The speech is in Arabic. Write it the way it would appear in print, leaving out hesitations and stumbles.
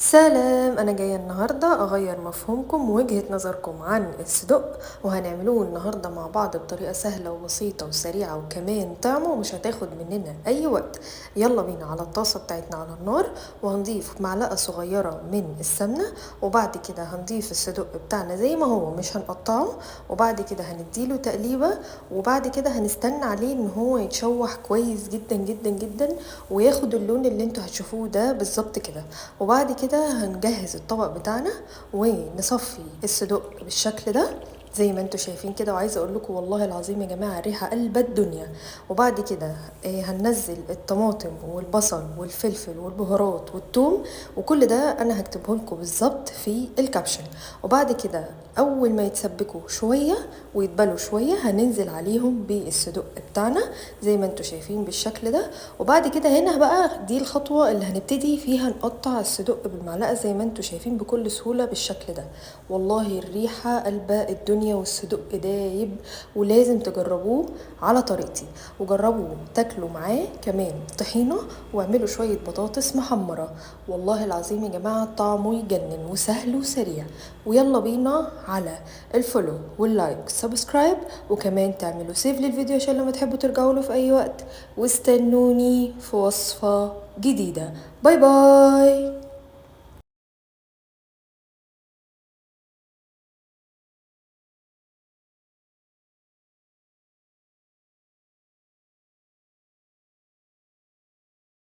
سلام، أنا جاية النهاردة أغير مفهومكم ووجهة نظركم عن الصدق، وهنعملوه النهاردة مع بعض بطريقة سهلة وبسيطة وسريعة وكمان طعمه ومش هتاخد مننا أي وقت. يلا بينا على الطاسة بتاعتنا على النار، وهنضيف معلقة صغيرة من السمنة، وبعد كده هنضيف الصدق بتاعنا زي ما هو مش هنقطعه، وبعد كده هنديله تقليبة، وبعد كده هنستنى عليه ان هو يتشوح كويس جدا جدا جدا وياخد اللون اللي انتوا هتشوفوه ده بالظبط كده. وبعد كده هنجهز الطبق بتاعنا ونصفي الصدوق بالشكل ده زي ما انتوا شايفين كده. وعايزه اقول لكم والله العظيم يا جماعه الريحه قلبت الدنيا. وبعد كده هننزل الطماطم والبصل والفلفل والبهارات والثوم، وكل ده انا هكتبه لكم بالظبط في الكابشن. وبعد كده اول ما يتسبكوا شويه ويتبلوا شويه هننزل عليهم بالصدق بتاعنا زي ما انتوا شايفين بالشكل ده. وبعد كده هنا بقى دي الخطوه اللي هنبتدي فيها نقطع الصدق بالمعلقه زي ما انتوا شايفين بكل سهوله بالشكل ده. والله الريحه قلبة الدنيا والصدق دايب، ولازم تجربوه على طريقتي. وجربوا تاكلوا معاه كمان طحينه، واعملوا شويه بطاطس محمره. والله العظيم يا جماعه طعمه يجنن وسهل وسريع. ويلا بينا على الفولو واللايك سبسكرايب، وكمان تعملوا سيف للفيديو عشان لما تحبوا ترجعوا له في اي وقت. واستنوني في وصفة جديدة. باي باي.